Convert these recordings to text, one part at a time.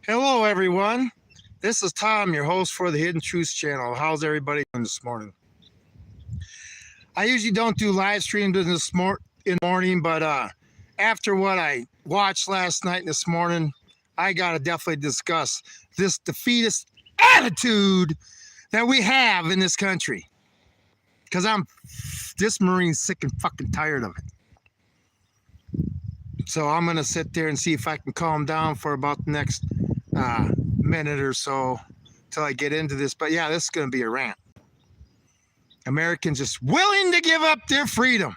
Hello, everyone. This is Tom, your host for the Hidden Truths channel. How's everybody doing this morning? I usually don't do live streams in the morning, but after what I watched last night and this morning, I gotta definitely discuss this defeatist attitude that we have in this country. Because this Marine's sick and fucking tired of it. So I'm gonna sit there and see if I can calm down for about the next minute or so till I get into this. But yeah, this is going to be a rant. Americans just willing to give up their freedom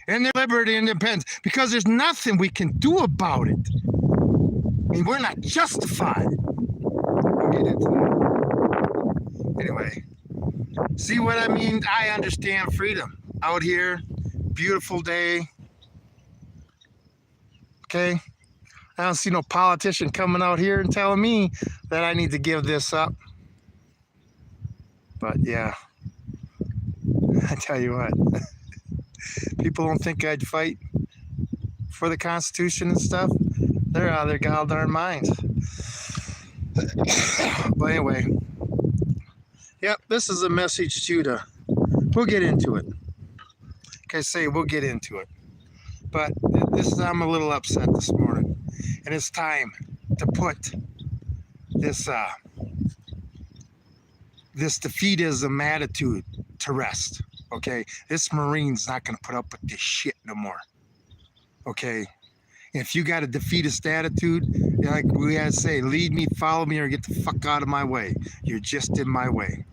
and their liberty and independence because there's nothing we can do about it. I mean, we're not justified. We'll get into that. Anyway, see what I mean? I understand freedom out here. Beautiful day. Okay. I don't see no politician coming out here and telling me that I need to give this up. But yeah, I tell you what, people don't think I'd fight for the Constitution and stuff. They're out of their goddamn minds. But anyway, yep, this is a message to we'll get into it. Like I say, we'll get into it. But I'm a little upset this morning. And it's time to put this defeatism attitude to rest. Okay, this Marine's not going to put up with this shit no more. Okay, if you got a defeatist attitude, like we had to say, lead me, follow me, or get the fuck out of my way. You're just in my way.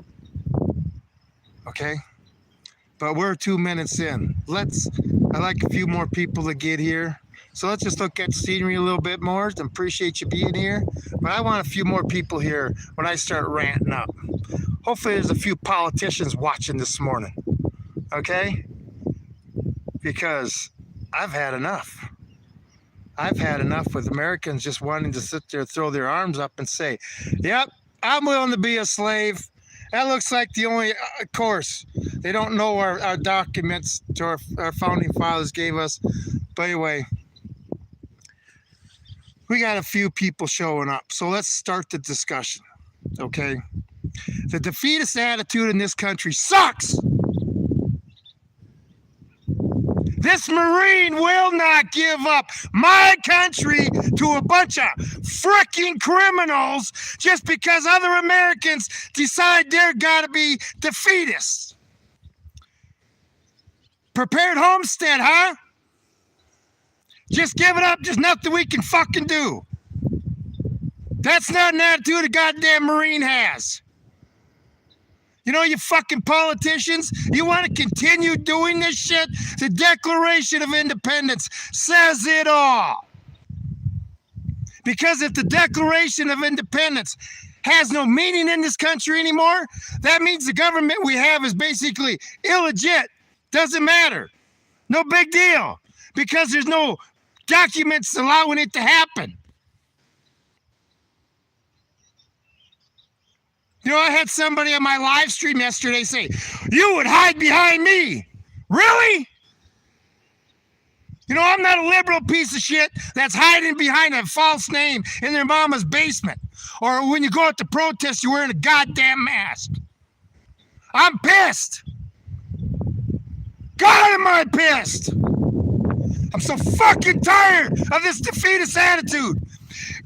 Okay, but we're 2 minutes in. I'd like a few more people to get here. So let's just look at the scenery a little bit more. I appreciate you being here. But I want a few more people here when I start ranting up. Hopefully there's a few politicians watching this morning. Okay? Because I've had enough. I've had enough with Americans just wanting to sit there, throw their arms up and say, yep, I'm willing to be a slave. That looks like the only, of course, they don't know our documents to our founding fathers gave us. But anyway, we got a few people showing up. So let's start the discussion, okay? The defeatist attitude in this country sucks. This Marine will not give up my country to a bunch of freaking criminals just because other Americans decide they're gotta be defeatists. Prepared homestead, huh? Just give it up. There's nothing we can fucking do. That's not an attitude a goddamn Marine has. You know, you fucking politicians, you want to continue doing this shit? The Declaration of Independence says it all. Because if the Declaration of Independence has no meaning in this country anymore, that means the government we have is basically illegit. Doesn't matter. No big deal. Because there's no documents allowing it to happen. You know, I had somebody on my live stream yesterday say, you would hide behind me. Really? You know, I'm not a liberal piece of shit that's hiding behind a false name in their mama's basement. Or when you go out to protest, you're wearing a goddamn mask. I'm pissed. God, am I pissed. I'm so fucking tired of this defeatist attitude.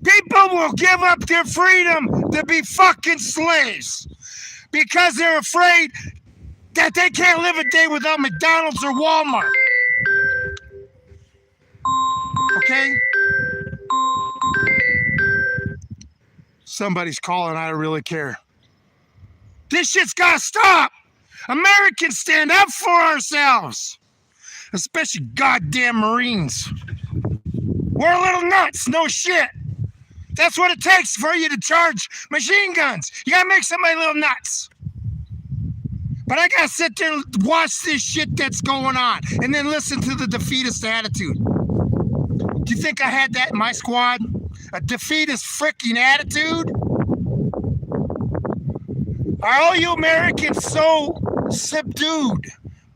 People will give up their freedom to be fucking slaves because they're afraid that they can't live a day without McDonald's or Walmart. Okay? Somebody's calling. I don't really care. This shit's gotta stop. Americans, stand up for ourselves. Especially goddamn Marines. We're a little nuts, no shit. That's what it takes for you to charge machine guns. You gotta make somebody a little nuts. But I gotta sit there and watch this shit that's going on and then listen to the defeatist attitude. Do you think I had that in my squad? A defeatist freaking attitude? Are all you Americans so subdued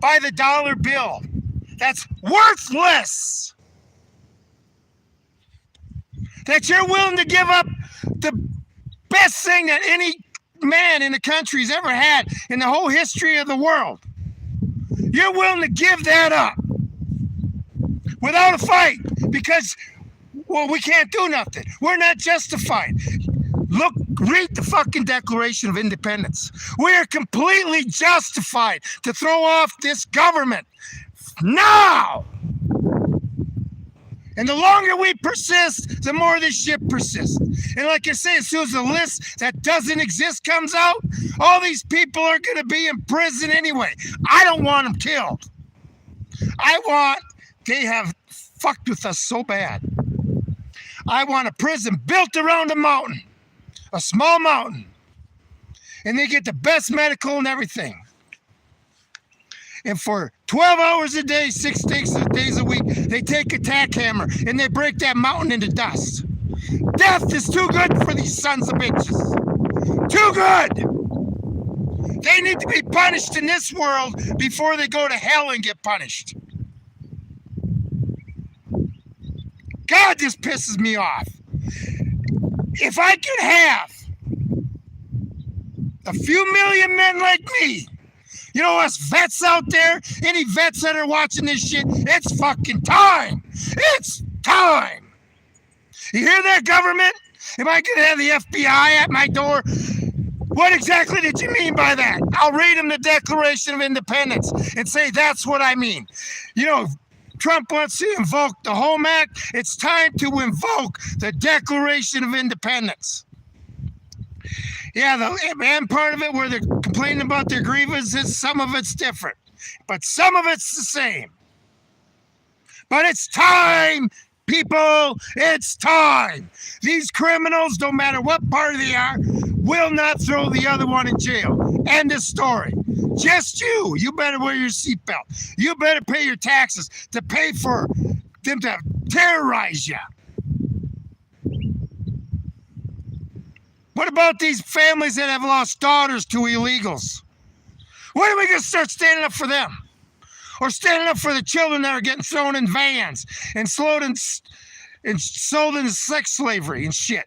by the dollar bill? That's worthless. That you're willing to give up the best thing that any man in the country's ever had in the whole history of the world. You're willing to give that up without a fight because, well, we can't do nothing. We're not justified. Look, read the fucking Declaration of Independence. We are completely justified to throw off this government now. And the longer we persist, the more this shit persists. And like I say, as soon as the list that doesn't exist comes out, all these people are going to be in prison anyway. I don't want them killed. They have fucked with us so bad. I want a prison built around a mountain, a small mountain. And they get the best medical and everything. And for 12 hours a day, 6 days a week, they take a tack hammer and they break that mountain into dust. Death is too good for these sons of bitches. Too good. They need to be punished in this world before they go to hell and get punished. God, this pisses me off. If I could have a few million men like me, you know, us vets out there, any vets that are watching this shit, it's fucking time. It's time. You hear that, government? Am I going to have the FBI at my door? What exactly did you mean by that? I'll read them the Declaration of Independence and say that's what I mean. You know, Trump wants to invoke the Home Act. It's time to invoke the Declaration of Independence. Yeah, the and part of it where they're complaining about their grievances, some of it's different, but some of it's the same. But it's time, people, it's time. These criminals, no matter what party they are, will not throw the other one in jail. End of story. Just you. You better wear your seatbelt. You better pay your taxes to pay for them to terrorize you. What about these families that have lost daughters to illegals? When are we going to start standing up for them? Or standing up for the children that are getting thrown in vans and sold into sex slavery and shit?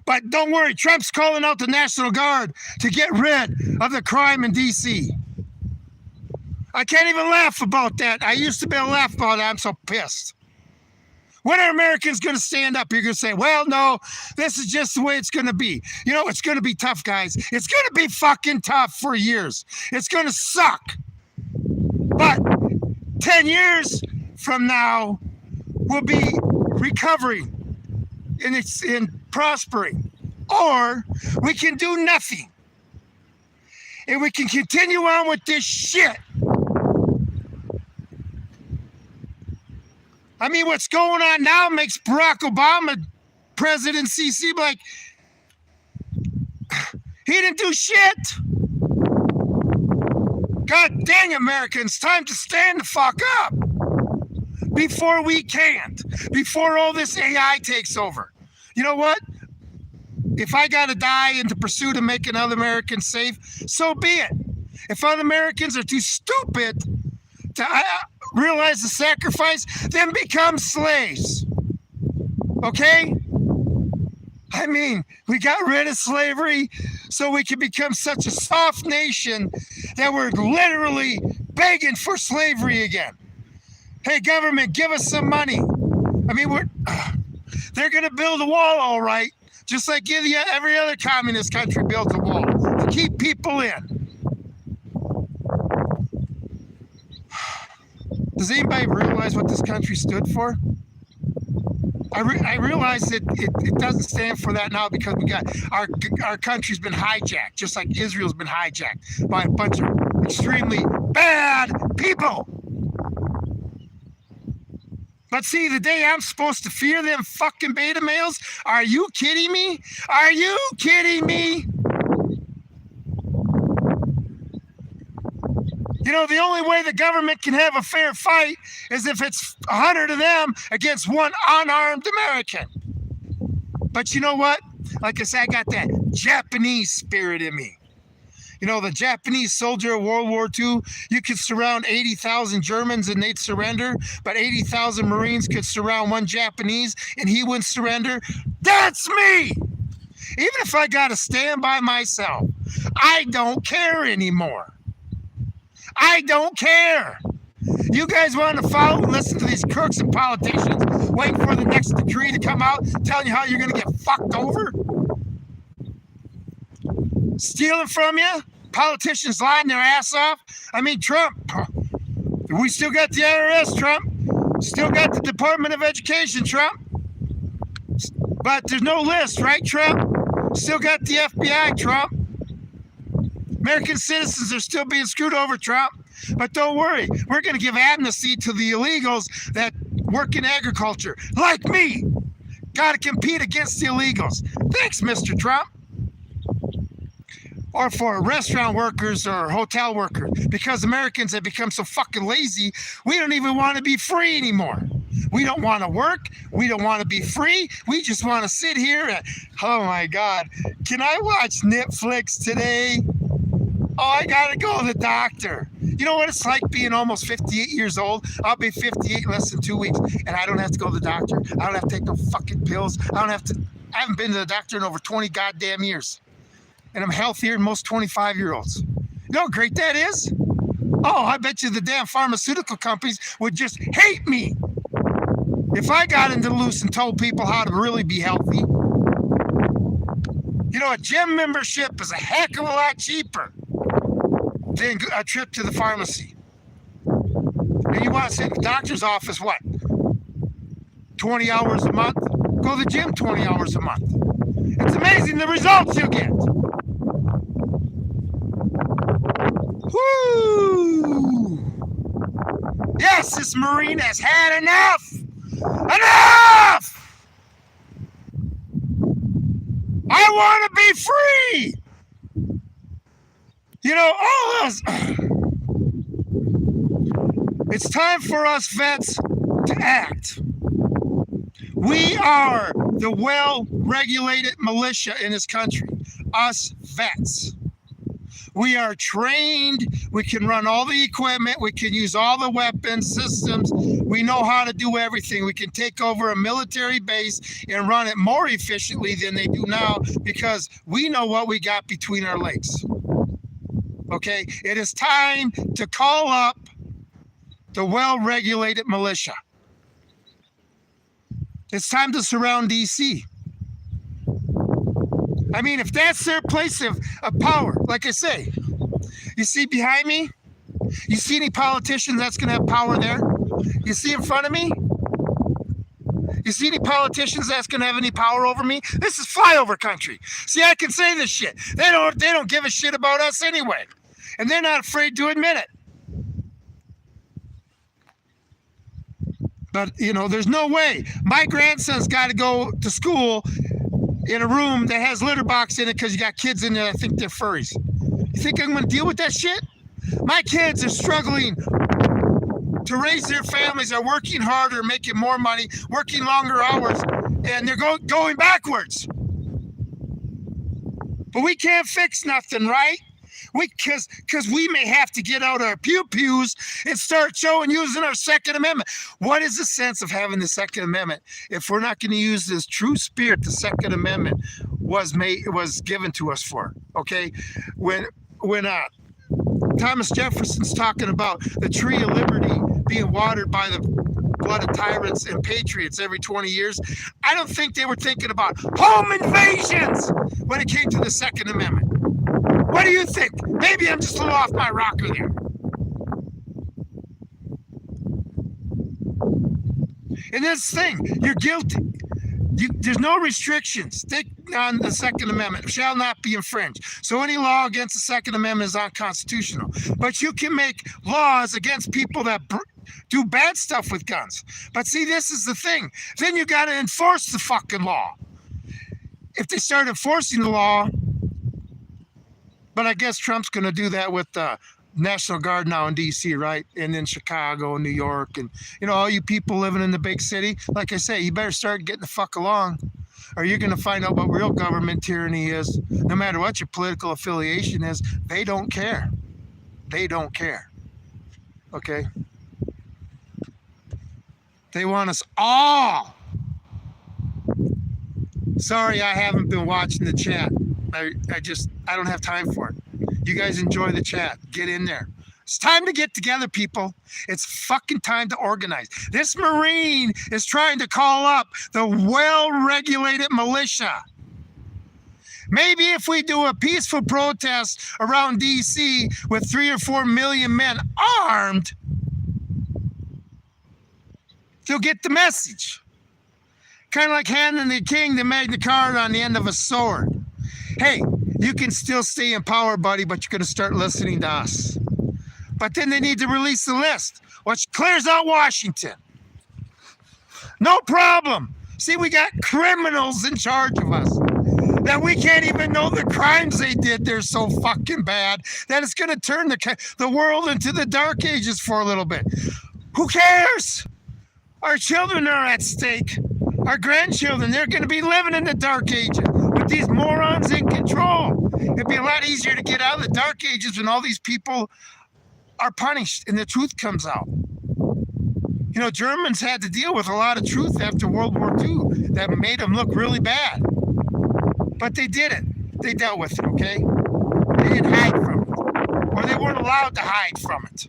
But don't worry, Trump's calling out the National Guard to get rid of the crime in D.C. I can't even laugh about that. I used to be able to laugh about it. I'm so pissed. When are Americans going to stand up? You're going to say, well, no, this is just the way it's going to be. You know, it's going to be tough, guys. It's going to be fucking tough for years. It's going to suck. But 10 years from now, we'll be recovering and prospering. Or we can do nothing. And we can continue on with this shit. I mean, what's going on now makes Barack Obama presidency seem like he didn't do shit. God dang, Americans, time to stand the fuck up before we can't, before all this AI takes over. You know what? If I got to die in the pursuit of making other Americans safe, so be it. If other Americans are too stupid to realize the sacrifice, then become slaves. Okay? I mean, we got rid of slavery so we can become such a soft nation that we're literally begging for slavery again. Hey, government, give us some money. I mean, they're going to build a wall, all right, just like every other communist country builds a wall to keep people in. Does anybody realize what this country stood for? I realize that it doesn't stand for that now because we got our country's been hijacked, just like Israel's been hijacked by a bunch of extremely bad people. But see, the day I'm supposed to fear them fucking beta males, are you kidding me? Are you kidding me? You know, the only way the government can have a fair fight is if it's 100 of them against one unarmed American. But you know what? Like I said, I got that Japanese spirit in me. You know, the Japanese soldier of World War II, you could surround 80,000 Germans and they'd surrender, but 80,000 Marines could surround one Japanese and he wouldn't surrender. That's me! Even if I got to stand by myself, I don't care anymore. I don't care. You guys want to follow and listen to these crooks and politicians waiting for the next decree to come out telling you how you're going to get fucked over? Stealing from you? Politicians lying their ass off? I mean, Trump. We still got the IRS, Trump. Still got the Department of Education, Trump. But there's no list, right, Trump? Still got the FBI, Trump. American citizens are still being screwed over, Trump. But don't worry, we're going to give amnesty to the illegals that work in agriculture, like me. Got to compete against the illegals. Thanks, Mr. Trump. Or for restaurant workers or hotel workers, because Americans have become so fucking lazy, we don't even want to be free anymore. We don't want to work. We don't want to be free. We just want to sit here and, oh my God, can I watch Netflix today? Oh, I got to go to the doctor. You know what it's like being almost 58 years old? I'll be 58 in less than 2 weeks, and I don't have to go to the doctor. I don't have to take no fucking pills. I haven't been to the doctor in over 20 goddamn years. And I'm healthier than most 25-year-olds. You know how great that is? Oh, I bet you the damn pharmaceutical companies would just hate me if I got into loose and told people how to really be healthy. You know, a gym membership is a heck of a lot cheaper than a trip to the pharmacy. And you want to sit in the doctor's office, what? 20 hours a month? Go to the gym 20 hours a month. It's amazing the results you get. Woo! Yes, this Marine has had enough! Enough! I want to be free! You know, all of us. It's time for us vets to act. We are the well-regulated militia in this country. Us vets. We are trained. We can run all the equipment. We can use all the weapons systems. We know how to do everything. We can take over a military base and run it more efficiently than they do now because we know what we got between our legs. Okay? It is time to call up the well-regulated militia. It's time to surround D.C. I mean, if that's their place of power, like I say, you see behind me? You see any politicians that's going to have power there? You see in front of me? You see any politicians that's going to have any power over me? This is flyover country. See, I can say this shit. They don't give a shit about us anyway. And they're not afraid to admit it. But, you know, there's no way. My grandson's got to go to school in a room that has litter box in it because you got kids in there that think they're furries. You think I'm going to deal with that shit? My kids are struggling to raise their families. They're working harder, making more money, working longer hours, and they're going backwards. But we can't fix nothing, right? Because we may have to get out our pews and start using our Second Amendment. What is the sense of having the Second Amendment if we're not going to use this true spirit the Second Amendment was given to us for? Okay, when Thomas Jefferson's talking about the tree of liberty being watered by the blood of tyrants and patriots every 20 years, I don't think they were thinking about home invasions when it came to the Second Amendment. What do you think? Maybe I'm just a little off my rocker there. And this thing, you're guilty. There's no restrictions on the Second Amendment. Shall not be infringed. So any law against the Second Amendment is unconstitutional. But you can make laws against people that do bad stuff with guns. But see, this is the thing. Then you got to enforce the fucking law. If they start enforcing the law, but I guess Trump's going to do that with the National Guard now in D.C., right? And in Chicago and New York. And, you know, all you people living in the big city, like I say, you better start getting the fuck along. or you're going to find out what real government tyranny is. No matter what your political affiliation is, they don't care. They don't care. Okay? They want us all. Sorry, I haven't been watching the chat. I don't have time for it. You guys enjoy the chat. Get in there. It's time to get together, people. It's fucking time to organize. This Marine is trying to call up the well-regulated militia. Maybe if we do a peaceful protest around D.C. with 3 or 4 million men armed, you'll get the message. Kind of like handing the king the Magna Carta on the end of a sword. Hey, you can still stay in power, buddy, but you're going to start listening to us. But then they need to release the list, which clears out Washington. No problem. See, we got criminals in charge of us that we can't even know the crimes they did. They're so fucking bad that it's going to turn the world into the dark ages for a little bit. Who cares? Our children are at stake. Our grandchildren, they're going to be living in the dark ages with these morons in control. It'd be a lot easier to get out of the dark ages when all these people are punished and the truth comes out. You know, Germans had to deal with a lot of truth after World War II that made them look really bad. But they did it. They dealt with it, okay? They didn't hide from it. Or they weren't allowed to hide from it.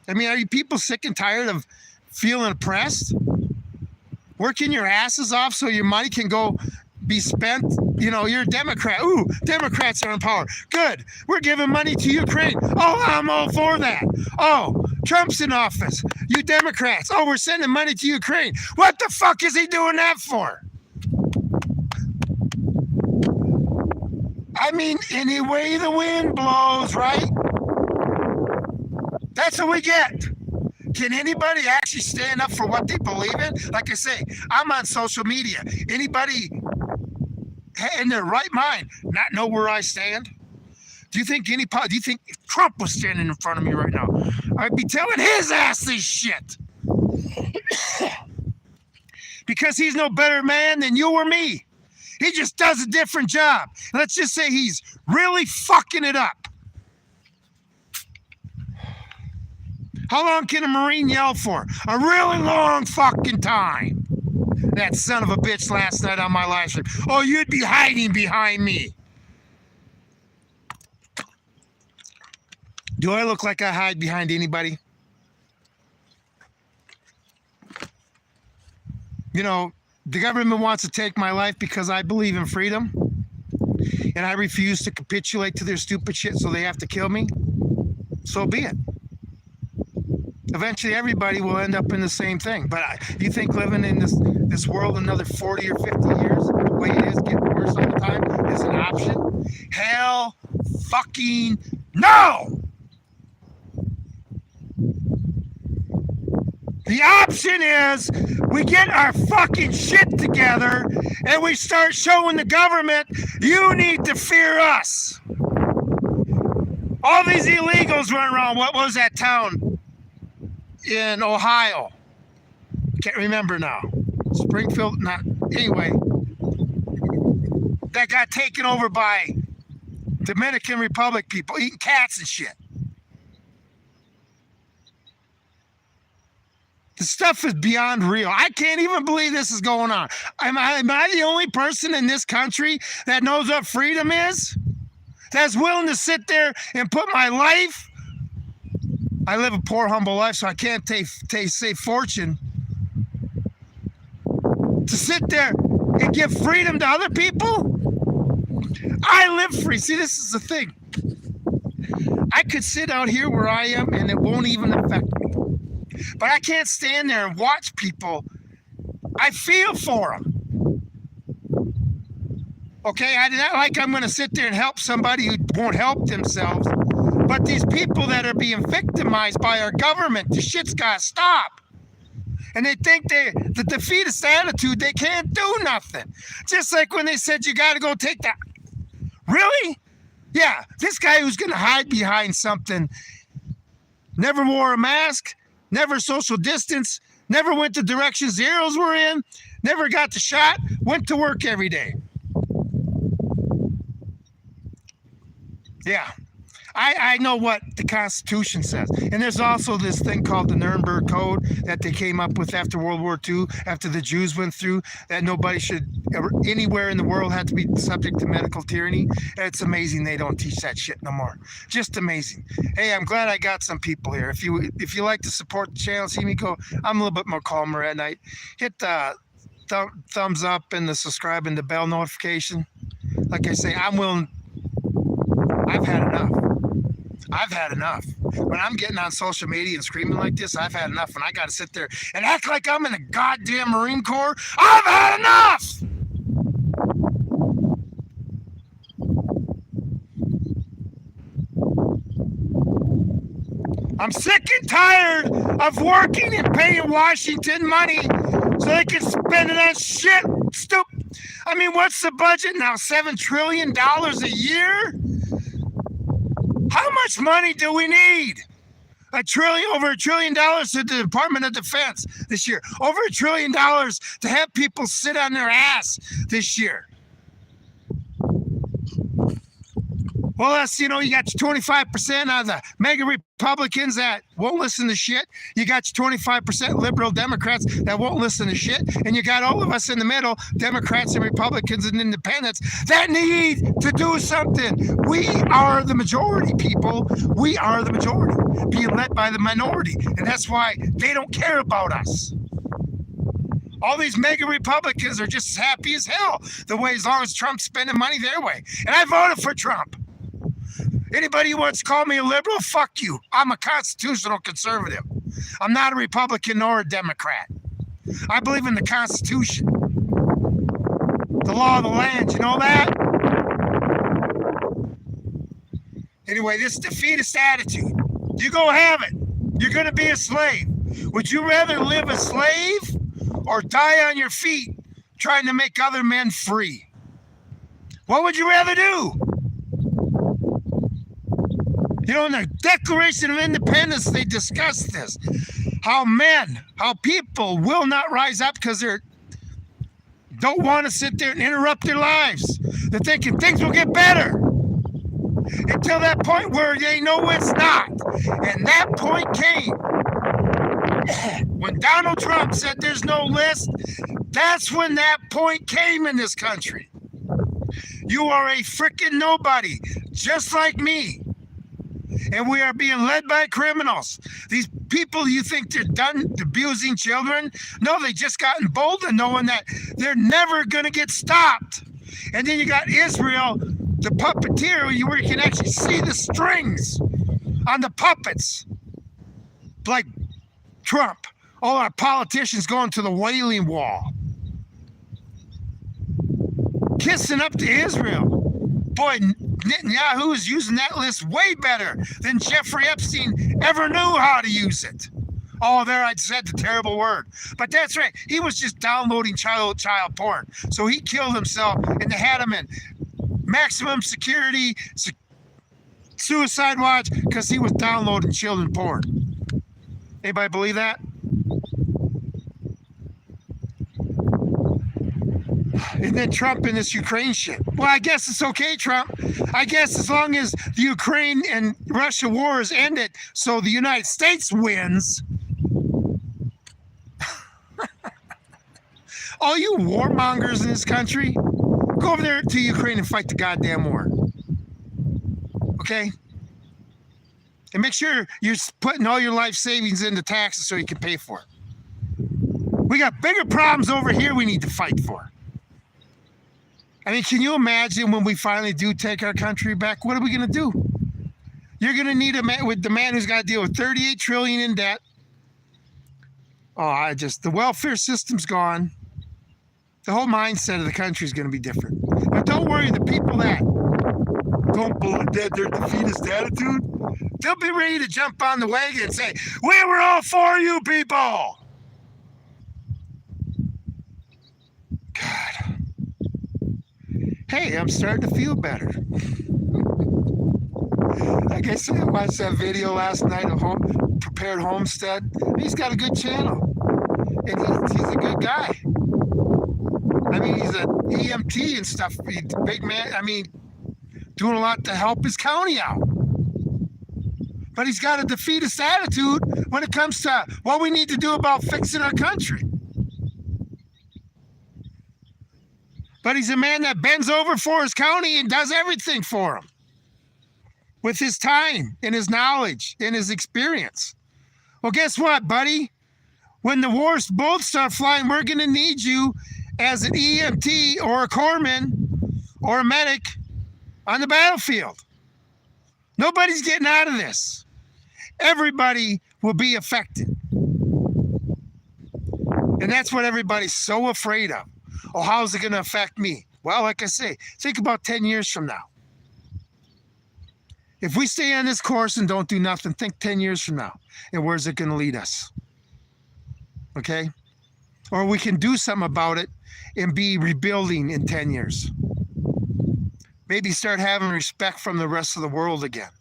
I mean, are you people sick and tired of feeling oppressed? Working your asses off so your money can go be spent? You know, you're a Democrat. Ooh, Democrats are in power. Good. We're giving money to Ukraine. Oh, I'm all for that. Oh, Trump's in office. You Democrats. Oh, we're sending money to Ukraine. What the fuck is he doing that for? I mean, any way the wind blows, right? That's what we get. Can anybody actually stand up for what they believe in? Like I say, I'm on social media. Anybody in their right mind not know where I stand? Do you think if Trump was standing in front of me right now, I'd be telling his ass this shit? Because he's no better man than you or me. He just does a different job. Let's just say he's really fucking it up. How long can a Marine yell for? A really long fucking time. That son of a bitch last night on my live stream. Oh, you'd be hiding behind me. Do I look like I hide behind anybody? You know, the government wants to take my life because I believe in freedom. And I refuse to capitulate to their stupid shit, so they have to kill me. So be it. Eventually, everybody will end up in the same thing. But you think living in this world another 40 or 50 years, the way it is, getting worse all the time, is an option? Hell fucking no! The option is we get our fucking shit together and we start showing the government, you need to fear us. All these illegals running around. What was that town in Ohio? Can't remember now. Springfield, not anyway. That got taken over by Dominican Republic people eating cats and shit. The stuff is beyond real. I can't even believe this is going on. Am I the only person in this country that knows what freedom is? That's willing to sit there and put my life. I live a poor, humble life, so I can't say fortune. To sit there and give freedom to other people? I live free. See, this is the thing. I could sit out here where I am and it won't even affect me. But I can't stand there and watch people. I feel for them. Okay, I'm not like I'm going to sit there and help somebody who won't help themselves. But these people that are being victimized by our government, the shit's got to stop. And they think the defeatist attitude, they can't do nothing. Just like when they said you got to go take that. Really? Yeah, this guy who's going to hide behind something never wore a mask. never social distance, never went the directions the arrows were in, never got the shot, went to work every day. Yeah. I know what the Constitution says. And there's also this thing called the Nuremberg Code that they came up with after World War II, after the Jews went through, that nobody should ever, anywhere in the world, have to be subject to medical tyranny. It's amazing they don't teach that shit no more. Just amazing. Hey, I'm glad I got some people here. If you like to support the channel, see me go, I'm a little bit more calmer at night. Hit the thumbs up and the subscribe and the bell notification. Like I say, I'm willing. I've had enough. I've had enough. When I'm getting on social media and screaming like this, I've had enough. And I got to sit there and act like I'm in the goddamn Marine Corps. I've had enough! I'm sick and tired of working and paying Washington money so they can spend it on shit. Stupid. I mean, what's the budget now? $7 trillion a year? How much money do we need? Over $1 trillion to the Department of Defense this year. Over $1 trillion to have people sit on their ass this year. Well, that's, you got your 25% of the mega Republicans that won't listen to shit. You got your 25% liberal Democrats that won't listen to shit. And you got all of us in the middle, Democrats and Republicans and independents, that need to do something. We are the majority, people. We are the majority, being led by the minority. And that's why they don't care about us. All these mega Republicans are just as happy as hell the way, as long as Trump's spending money their way. And I voted for Trump. Anybody who wants to call me a liberal, fuck you. I'm a constitutional conservative. I'm not a Republican nor a Democrat. I believe in the Constitution. The law of the land, you know that? Anyway, this defeatist attitude, you go have it. You're going to be a slave. Would you rather live a slave or die on your feet trying to make other men free? What would you rather do? In the Declaration of Independence, they discuss this. How people will not rise up because they don't want to sit there and interrupt their lives. They're thinking things will get better. Until that point where they know it's not. And that point came when Donald Trump said there's no list. That's when that point came in this country. You are a freaking nobody, just like me. And we are being led by criminals. These people, you think they're done abusing children? No, they just got emboldened knowing that they're never going to get stopped. And then you got Israel, the puppeteer, where you can actually see the strings on the puppets. Like Trump, all our politicians going to the Wailing Wall. Kissing up to Israel. Boy, Netanyahu is using that list way better than Jeffrey Epstein ever knew how to use it. Oh, there I said the terrible word. But that's right. He was just downloading child porn. So he killed himself and they had him in maximum security, suicide watch, because he was downloading children porn. Anybody believe that? And then Trump in this Ukraine shit. Well, I guess it's okay, Trump. I guess as long as the Ukraine and Russia war is ended, so the United States wins. All you warmongers in this country, go over there to Ukraine and fight the goddamn war. Okay? And make sure you're putting all your life savings into taxes so you can pay for it. We got bigger problems over here we need to fight for. I mean, can you imagine when we finally do take our country back? What are we going to do? You're going to need a man with the man who's got to deal with $38 trillion in debt. Oh, the welfare system's gone. The whole mindset of the country is going to be different. But don't worry, the people that don't believe that their defeatist attitude, they'll be ready to jump on the wagon and say, we were all for you people. God. Hey, I'm starting to feel better. Like I said, I watched that video last night at home. Prepared Homestead. He's got a good channel, and he's a good guy. I mean, he's an EMT and stuff. He's a big man. I mean, doing a lot to help his county out. But he's got a defeatist attitude when it comes to what we need to do about fixing our country. But he's a man that bends over for his county and does everything for him with his time and his knowledge and his experience. Well, guess what, buddy? When the wars both start flying, we're going to need you as an EMT or a corpsman or a medic on the battlefield. Nobody's getting out of this. Everybody will be affected. And that's what everybody's so afraid of. Oh, how's it going to affect me? Well, like I say, think about 10 years from now. If we stay on this course and don't do nothing, think 10 years from now. And where's it going to lead us? Okay? Or we can do something about it and be rebuilding in 10 years. Maybe start having respect from the rest of the world again.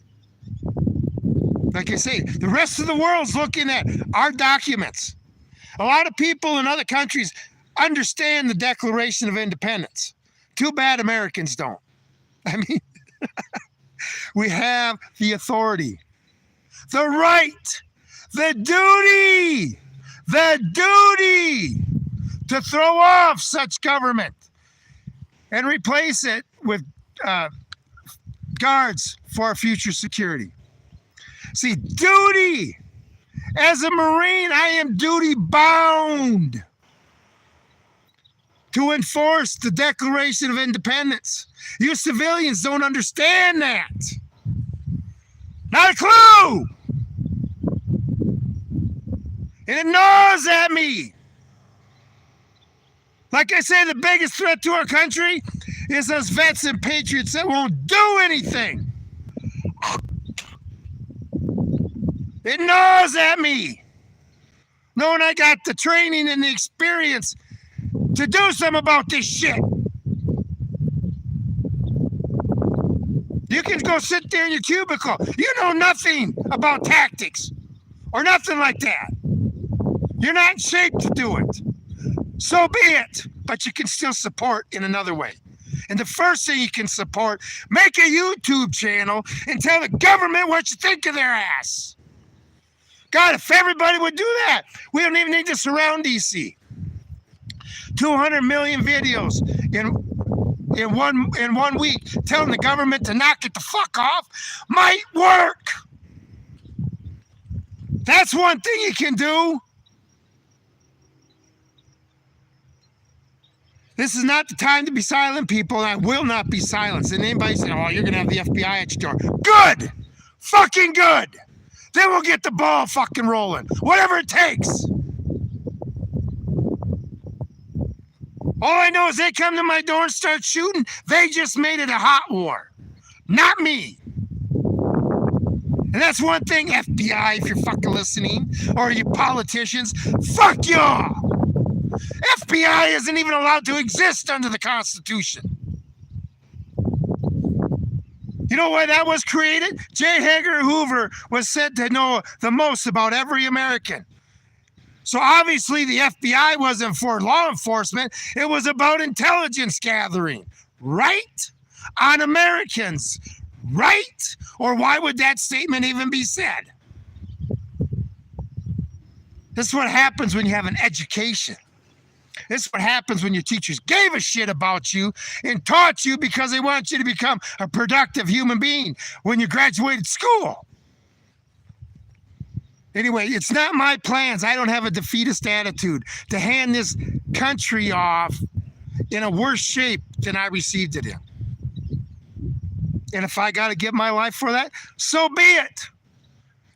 Like I say, the rest of the world's looking at our documents. A lot of people in other countries understand the Declaration of Independence. Too bad Americans don't. I mean, we have the authority, the right, the duty to throw off such government and replace it with guards for our future security. See, duty. As a Marine, I am duty bound to enforce the Declaration of Independence. You civilians don't understand that. Not a clue. And it gnaws at me. Like I say, the biggest threat to our country is us vets and patriots that won't do anything. It gnaws at me, knowing I got the training and the experience to do something about this shit. You can go sit there in your cubicle. You know nothing about tactics or nothing like that. You're not in shape to do it. So be it, but you can still support in another way. And the first thing you can support, make a YouTube channel and tell the government what you think of their ass. God, if everybody would do that, we don't even need to surround DC. 200 million videos in one week telling the government to knock it the fuck off might work. That's one thing you can do. This is not the time to be silent, people, and I will not be silenced. And anybody saying, oh, you're going to have the FBI at your door. Good. Fucking good. Then we'll get the ball fucking rolling. Whatever it takes. All I know is they come to my door and start shooting. They just made it a hot war. Not me. And that's one thing, FBI, if you're fucking listening, or you politicians, fuck y'all. FBI isn't even allowed to exist under the Constitution. You know why that was created? J. Edgar Hoover was said to know the most about every American. So obviously the FBI wasn't for law enforcement. It was about intelligence gathering, right? On Americans, right? Or why would that statement even be said? This is what happens when you have an education. This is what happens when your teachers gave a shit about you and taught you because they want you to become a productive human being when you graduated school. Anyway, it's not my plans. I don't have a defeatist attitude to hand this country off in a worse shape than I received it in. And if I got to give my life for that, so be it.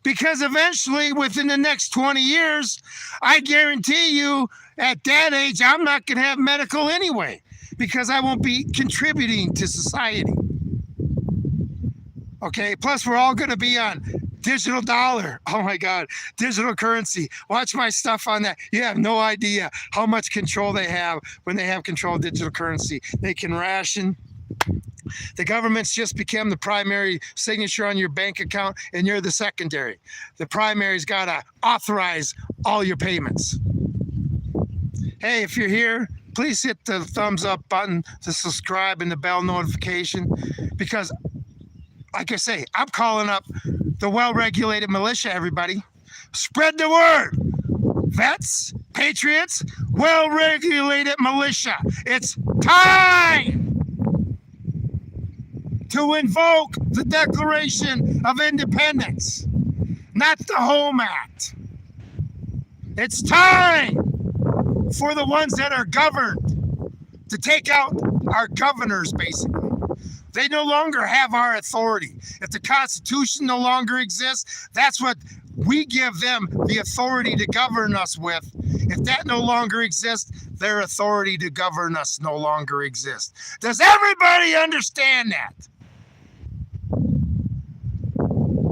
Because eventually, within the next 20 years, I guarantee you, at that age, I'm not going to have medical anyway, because I won't be contributing to society. Okay, plus we're all going to be on digital dollar. Oh my God, digital currency. Watch my stuff on that. You have no idea how much control they have when they have control of digital currency. They can ration The government's just become the primary signature on your bank account, and you're the secondary. The primary's got to authorize all your payments. Hey, if you're here, please hit the thumbs up button to subscribe and the bell notification, because, like I say, I'm calling up the well-regulated militia, everybody. Spread the word. Vets, patriots, well-regulated militia. It's time to invoke the Declaration of Independence, not the Home Act. It's time for the ones that are governed to take out our governors, basically. They no longer have our authority. If the Constitution no longer exists, that's what we give them the authority to govern us with. If that no longer exists, their authority to govern us no longer exists. Does everybody understand that?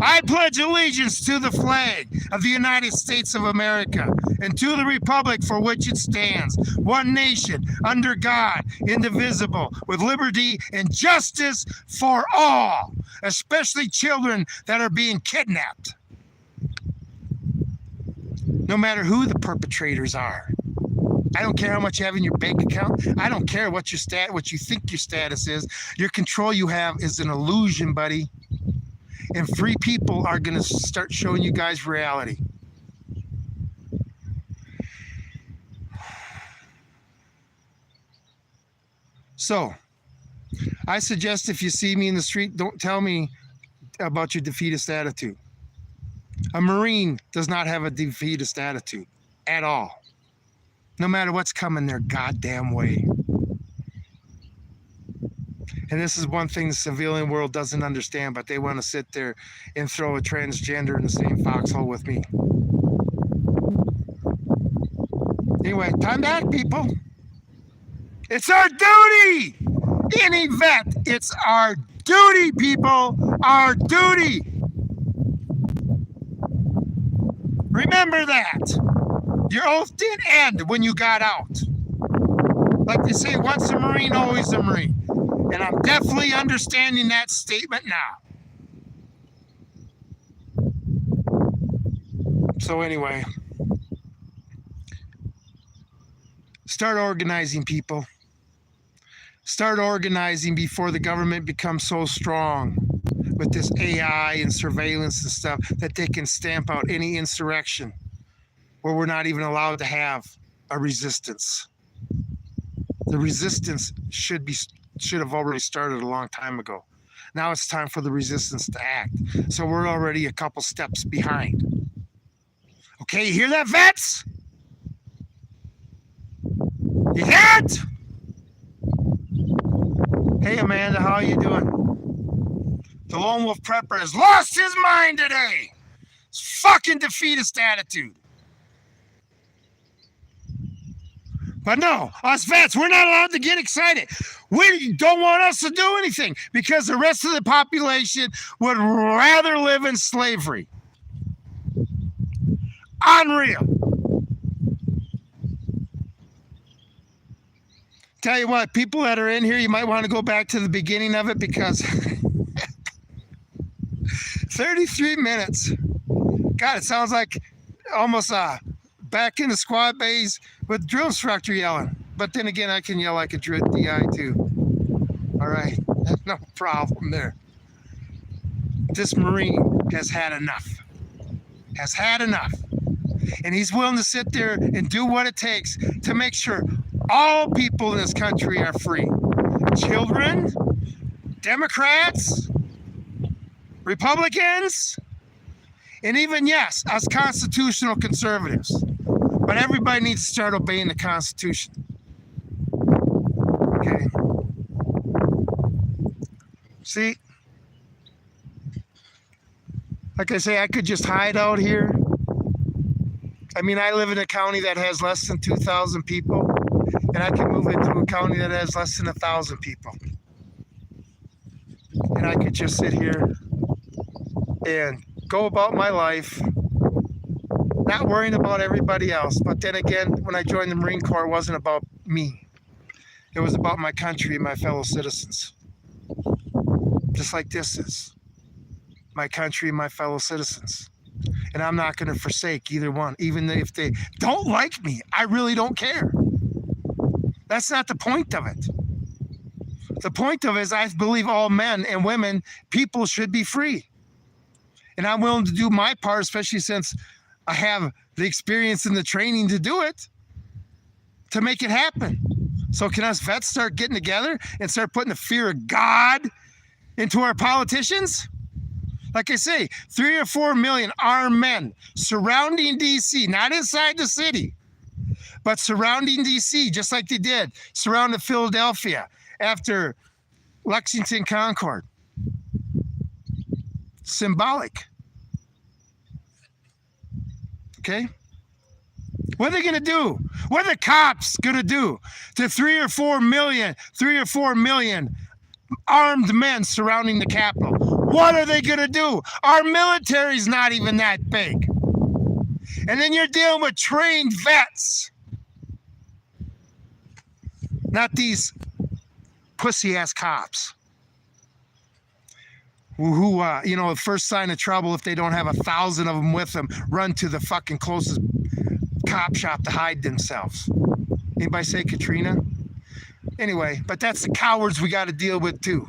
I pledge allegiance to the flag of the United States of America and to the republic for which it stands, one nation, under God, indivisible, with liberty and justice for all, especially children that are being kidnapped. No matter who the perpetrators are. I don't care how much you have in your bank account. I don't care what your what you think your status is. Your control you have is an illusion, buddy. And free people are going to start showing you guys reality. So, I suggest if you see me in the street, don't tell me about your defeatist attitude. A Marine does not have a defeatist attitude at all. No matter what's coming their goddamn way. And this is one thing the civilian world doesn't understand, but they want to sit there and throw a transgender in the same foxhole with me. Anyway, time back, people. It's our duty! Any vet, it's our duty, people! Our duty! Remember that. Your oath did end when you got out. Like they say, once a Marine, always a Marine. And I'm definitely understanding that statement now. So anyway, start organizing, people. Start organizing before the government becomes so strong with this AI and surveillance and stuff that they can stamp out any insurrection where we're not even allowed to have a resistance. The resistance should have already started a long time ago. Now it's time for the resistance to act. So we're already a couple steps behind. Okay, you hear that, vets? You hear it? Hey, Amanda, how are you doing? The Lone Wolf Prepper has lost his mind today. It's fucking defeatist attitude. But no, us vets, we're not allowed to get excited. We don't want us to do anything because the rest of the population would rather live in slavery. Unreal. Tell you what, people that are in here, you might want to go back to the beginning of it because 33 minutes. God, it sounds like almost back in the squad bays with drill instructor yelling. But then again, I can yell like a DI too. All right, no problem there. This Marine has had enough. Has had enough. And he's willing to sit there and do what it takes to make sure all people in this country are free. Children, Democrats, Republicans, and even, yes, us constitutional conservatives. But everybody needs to start obeying the Constitution. Okay. See? Like I say, I could just hide out here. I mean, I live in a county that has less than 2,000 people, and I can move into a county that has less than 1,000 people. And I could just sit here and go about my life, not worrying about everybody else. But then again, when I joined the Marine Corps, it wasn't about me. It was about my country and my fellow citizens. just like this is. My country and my fellow citizens. And I'm not going to forsake either one, even if they don't like me. I really don't care. That's not the point of it. The point of it is I believe all men and women, people should be free. And I'm willing to do my part, especially since I have the experience and the training to do it, to make it happen. So can us vets start getting together and start putting the fear of God into our politicians? Like I say, 3 or 4 million armed men surrounding D.C., not inside the city, but surrounding D.C., just like they did, surrounded Philadelphia after Lexington Concord. Symbolic. Okay? What are they going to do? What are the cops going to do to 3 or 4 million armed men surrounding the Capitol? What are they going to do? Our military's not even that big. And then you're dealing with trained vets. Not these pussy-ass cops who the first sign of trouble, if they don't have 1,000 of them with them, run to the fucking closest cop shop to hide themselves. Anybody say Katrina? Anyway, but that's the cowards we got to deal with too.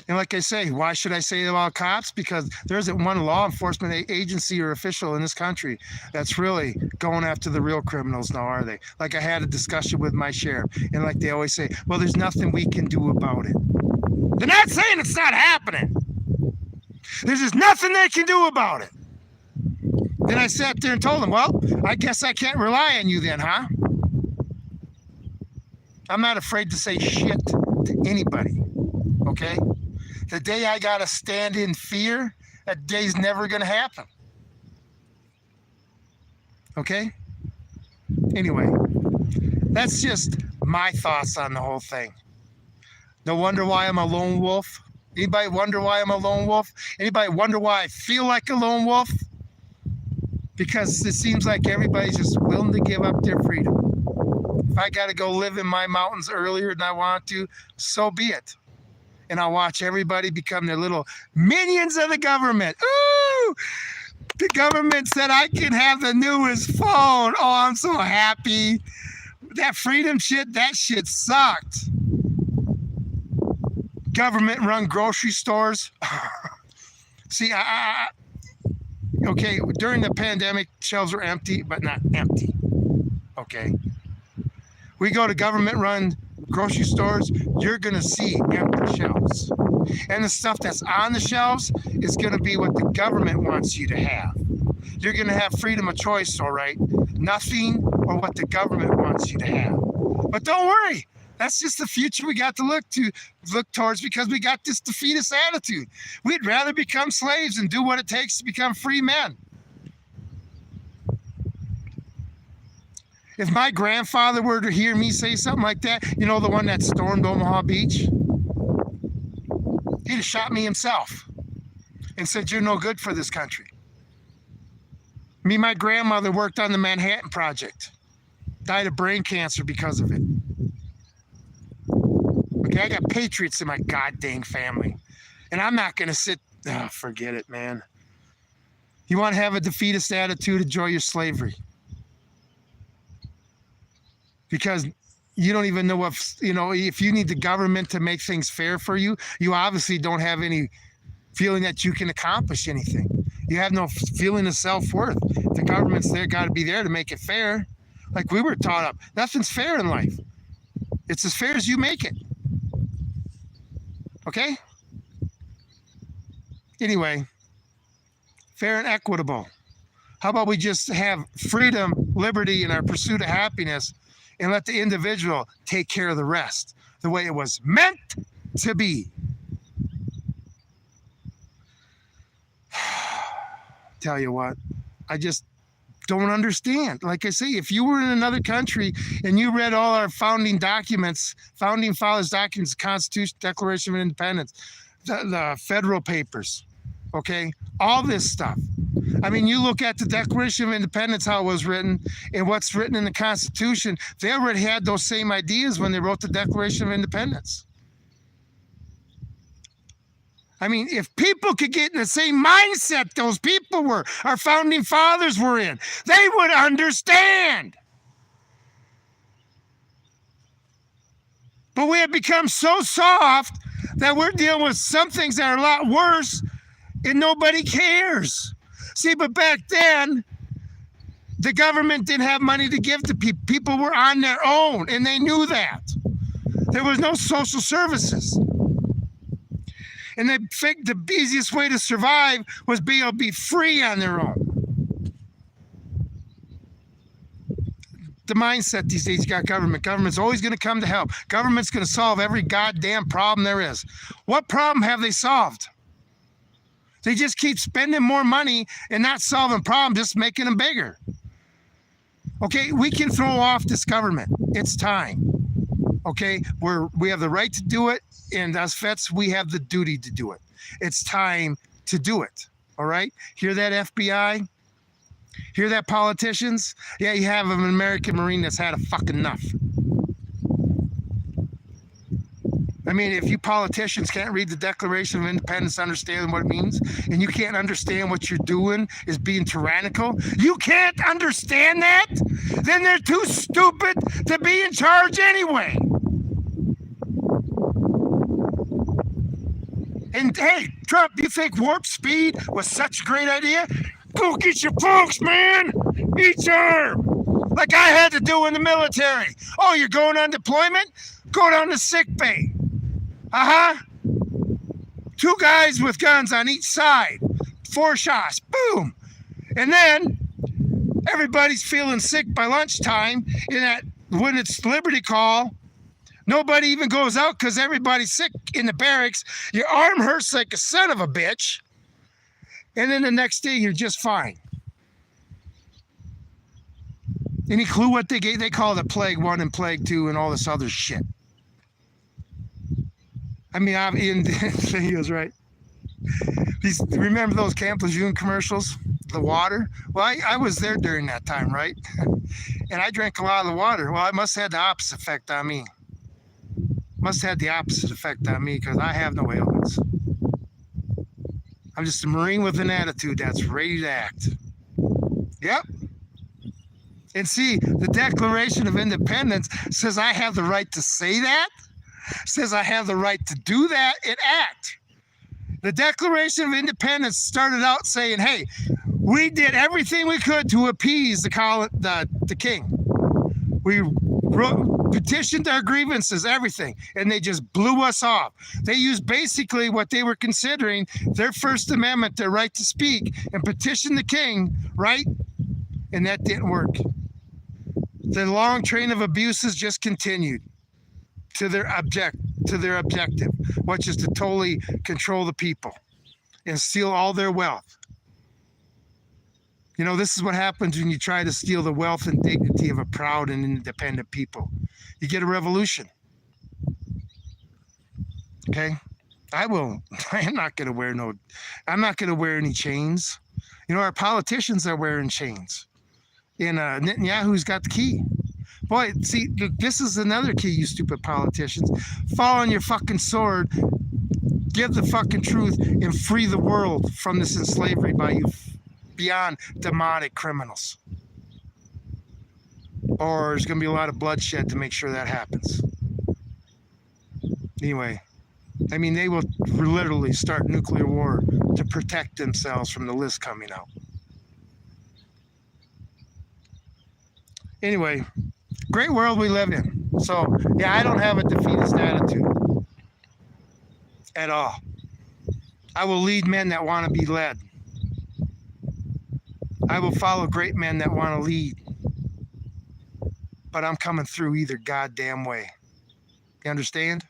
And like I say, why should I say about cops? Because there isn't one law enforcement agency or official in this country that's really going after the real criminals now, are they? Like I had a discussion with my sheriff, and like they always say, well, there's nothing we can do about it. They're not saying it's not happening. There's just nothing they can do about it. Then I sat there and told them, well, I guess I can't rely on you then, huh? I'm not afraid to say shit to anybody, okay? The day I got to stand in fear, that day's never going to happen. Okay? Anyway, that's just my thoughts on the whole thing. No wonder why I'm a lone wolf? Anybody wonder why I'm a lone wolf? Anybody wonder why I feel like a lone wolf? Because it seems like everybody's just willing to give up their freedom. If I got to go live in my mountains earlier than I want to, so be it. And I'll watch everybody become their little minions of the government. Ooh! The government said I can have the newest phone. Oh, I'm so happy. That freedom shit, that shit sucked. Government-run grocery stores. See, okay, during the pandemic, shelves were empty, but not empty. Okay. We go to government-run grocery stores, you're going to see empty shelves. And the stuff that's on the shelves is going to be what the government wants you to have. You're going to have freedom of choice, all right? Nothing or what the government wants you to have. But don't worry. That's just the future we got to look towards, because we got this defeatist attitude. We'd rather become slaves and do what it takes to become free men. If my grandfather were to hear me say something like that, the one that stormed Omaha Beach, he'd have shot me himself and said, you're no good for this country. My grandmother worked on the Manhattan Project, died of brain cancer because of it. Okay, I got patriots in my goddamn family, and I'm not going to forget it, man. You want to have a defeatist attitude, enjoy your slavery. Because you don't even know if you need the government to make things fair for you, you obviously don't have any feeling that you can accomplish anything. You have no feeling of self-worth. The government's got to be there to make it fair. Like we were taught up, nothing's fair in life. It's as fair as you make it. Okay? Anyway, fair and equitable. How about we just have freedom, liberty, and our pursuit of happiness, and let the individual take care of the rest the way it was meant to be. Tell you what, I just don't understand. Like I say, if you were in another country and you read all our founding fathers' documents, Constitution, Declaration of Independence, the federal papers, okay, all this stuff, I mean, you look at the Declaration of Independence, how it was written, and what's written in the Constitution. They already had those same ideas when they wrote the Declaration of Independence. I mean, if people could get in the same mindset those people were, our founding fathers were in, they would understand. But we have become so soft that we're dealing with some things that are a lot worse and nobody cares. See, but back then, the government didn't have money to give to people. People were on their own, and they knew that. There was no social services. And they figured the easiest way to survive was be able to be free on their own. The mindset these days, you got government. Government's always going to come to help. Government's going to solve every goddamn problem there is. What problem have they solved? They just keep spending more money and not solving problems, just making them bigger. Okay, we can throw off this government. It's time. Okay, we have the right to do it, and as vets, we have the duty to do it. It's time to do it. All right? Hear that, FBI? Hear that, politicians? Yeah, you have an American Marine that's had a fucking enough. I mean, if you politicians can't read the Declaration of Independence, understand what it means, and you can't understand what you're doing is being tyrannical, you can't understand that? Then they're too stupid to be in charge anyway. And hey, Trump, you think warp speed was such a great idea? Go get your folks, man. Each arm. Like I had to do in the military. Oh, you're going on deployment? Go down to sick bay. Two guys with guns on each side. 4 shots. Boom. And then everybody's feeling sick by lunchtime. When it's Liberty Call, nobody even goes out because everybody's sick in the barracks. Your arm hurts like a son of a bitch. And then the next day, you're just fine. Any clue what they gave? They call it Plague 1 and Plague 2 and all this other shit. I mean, he was right. Remember those Camp Lejeune commercials? The water? Well, I was there during that time, right? And I drank a lot of the water. Well, it must have had the opposite effect on me. Must have had the opposite effect on me because I have no ailments. I'm just a Marine with an attitude that's ready to act. Yep. And see, the Declaration of Independence says I have the right to say that, says I have the right to do that and act. The Declaration of Independence started out saying, hey, we did everything we could to appease the king. We petitioned our grievances, everything, and they just blew us off. They used basically what they were considering their First Amendment, their right to speak, and petition the king, right? And that didn't work. The long train of abuses just continued to their objective, which is to totally control the people and steal all their wealth. You know, this is what happens when you try to steal the wealth and dignity of a proud and independent people. You get a revolution. Okay? I'm not going to wear any chains. You know, our politicians are wearing chains. And Netanyahu's got the key. Boy, see, this is another key, you stupid politicians. Fall on your fucking sword, give the fucking truth, and free the world from this slavery by you beyond demonic criminals. Or there's going to be a lot of bloodshed to make sure that happens. Anyway, I mean, they will literally start nuclear war to protect themselves from the list coming out. Anyway, great world we live in. So, yeah, I don't have a defeatist attitude at all. I will lead men that want to be led. I will follow great men that want to lead. But I'm coming through either goddamn way. You understand?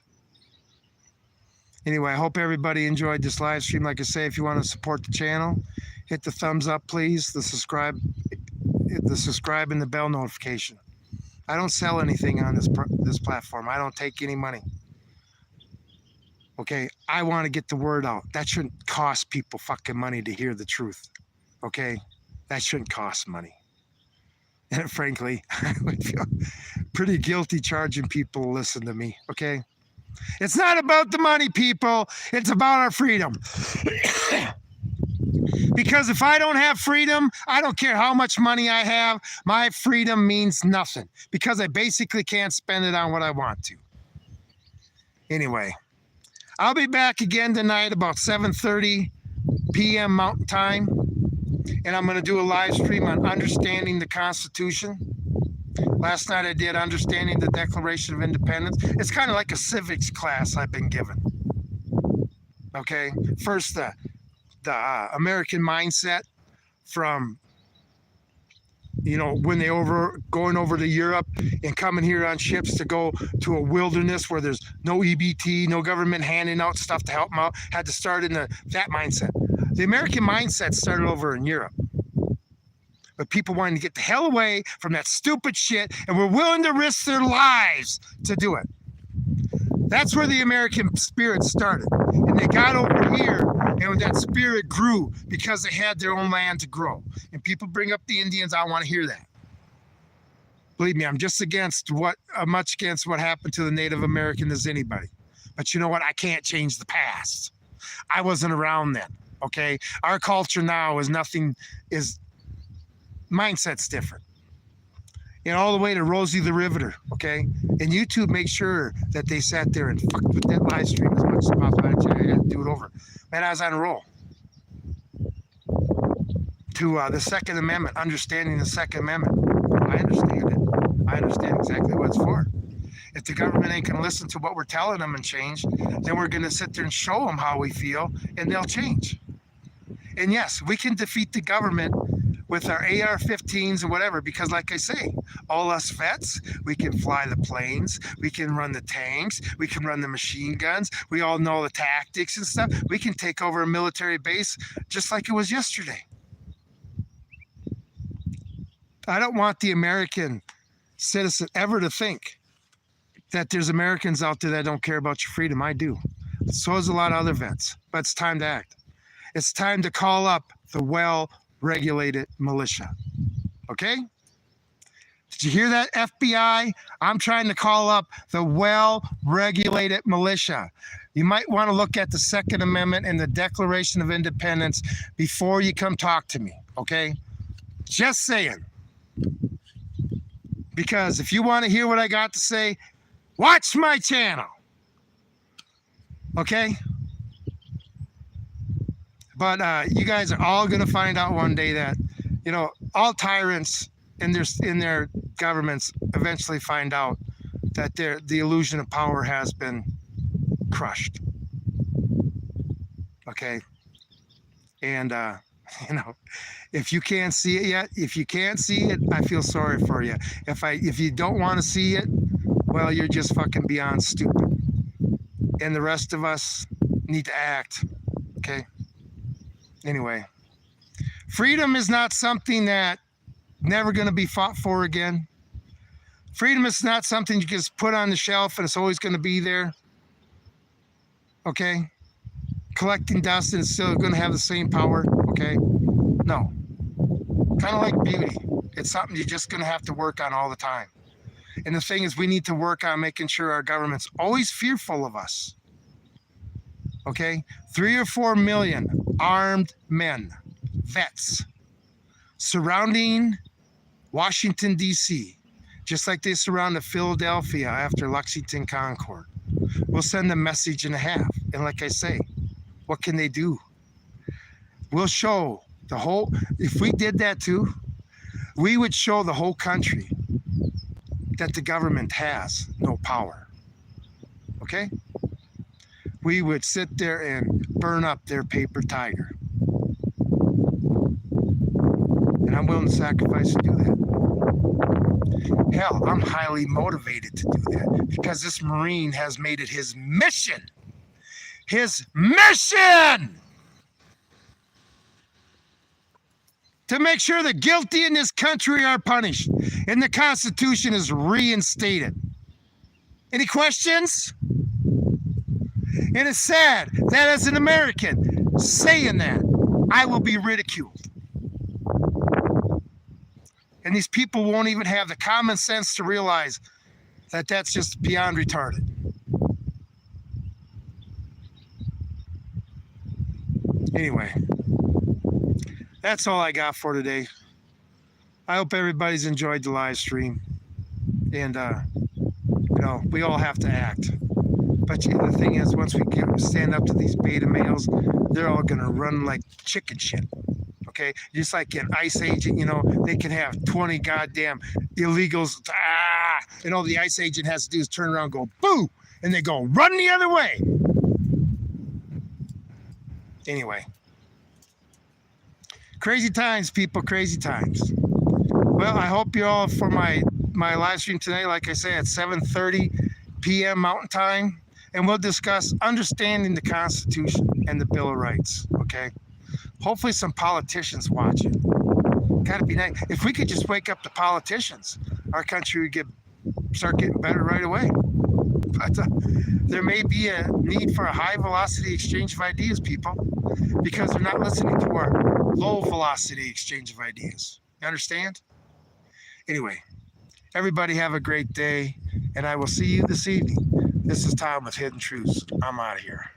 Anyway, I hope everybody enjoyed this live stream. Like I say, if you want to support the channel, hit the thumbs up, please. Hit the subscribe and the bell notification. I don't sell anything on this platform. I don't take any money. Okay, I want to get the word out. That shouldn't cost people fucking money to hear the truth. Okay? That shouldn't cost money. And frankly, I would feel pretty guilty charging people to listen to me. Okay? It's not about the money, people. It's about our freedom. Because if I don't have freedom, I don't care how much money I have, my freedom means nothing because I basically can't spend it on what I want to. Anyway, I'll be back again tonight about 7:30 p.m. Mountain Time, and I'm going to do a live stream on understanding the Constitution. Last night I did understanding the Declaration of Independence. It's kind of like a civics class I've been given. Okay, first the American mindset from, you know, when they going over to Europe and coming here on ships to go to a wilderness where there's no EBT, no government handing out stuff to help them out, had to start in that mindset. The American mindset started over in Europe. But people wanted to get the hell away from that stupid shit and were willing to risk their lives to do it. That's where the American spirit started. And they got over here, and that spirit grew because they had their own land to grow. And people bring up the Indians, I want to hear that. Believe me, I'm just much against what happened to the Native American as anybody. But you know what? I can't change the past. I wasn't around then, okay? Our culture now mindset's different. And all the way to Rosie the Riveter, okay? And YouTube make sure that they sat there and fucked with that live stream as much as possible. I had to do it over. Man, I was on a roll. To the Second Amendment, understanding the Second Amendment. I understand it. I understand exactly what it's for. If the government ain't going to listen to what we're telling them and change, then we're going to sit there and show them how we feel, and they'll change. And yes, we can defeat the government with our AR-15s or whatever, because like I say, all us vets, we can fly the planes, we can run the tanks, we can run the machine guns, we all know the tactics and stuff. We can take over a military base just like it was yesterday. I don't want the American citizen ever to think that there's Americans out there that don't care about your freedom. I do. So does a lot of other vets, but it's time to act. It's time to call up the well-regulated militia. Okay? Did you hear that, FBI? I'm trying to call up the well-regulated militia. You might want to look at the Second Amendment and the Declaration of Independence before you come talk to me, okay? Just saying. Because if you want to hear what I got to say, watch my channel. Okay? But you guys are all going to find out one day that, you know, all tyrants in their governments eventually find out that the illusion of power has been crushed. Okay? And, you know, if you can't see it yet, I feel sorry for you. If you don't want to see it, well, you're just fucking beyond stupid. And the rest of us need to act. Okay? Anyway, freedom is not something that never going to be fought for again. Freedom is not something you just put on the shelf and it's always going to be there. Okay? Collecting dust and it's still going to have the same power. Okay? No. Kind of like beauty. It's something you're just going to have to work on all the time. And the thing is, we need to work on making sure our government's always fearful of us. Okay? 3 or 4 million armed men, vets, surrounding Washington, D.C., just like they surrounded Philadelphia after Lexington Concord. We'll send a message and a half. And like I say, what can they do? We'll show the whole, if we did that too, we would show the whole country that the government has no power. Okay? We would sit there and burn up their paper tiger. And I'm willing to sacrifice to do that. Hell, I'm highly motivated to do that because this Marine has made it his mission. His mission! To make sure the guilty in this country are punished and the Constitution is reinstated. Any questions? And it's sad that as an American saying that, I will be ridiculed. And these people won't even have the common sense to realize that that's just beyond retarded. Anyway, that's all I got for today. I hope everybody's enjoyed the live stream. And, we all have to act. But the thing is, once we stand up to these beta males, they're all going to run like chicken shit. Okay? Just like an ICE agent, they can have 20 goddamn illegals. And all the ICE agent has to do is turn around and go, boo! And they go, run the other way. Anyway. Crazy times, people, crazy times. Well, I hope you all for my live stream today, like I say, at 7:30 p.m. Mountain Time. And we'll discuss understanding the Constitution and the Bill of Rights, okay? Hopefully some politicians watch it. Gotta be nice. If we could just wake up the politicians, our country would start getting better right away. But there may be a need for a high velocity exchange of ideas, people, because they're not listening to our low velocity exchange of ideas. You understand? Anyway, everybody have a great day, and I will see you this evening. This is Tom with Hidden Truths. I'm out of here.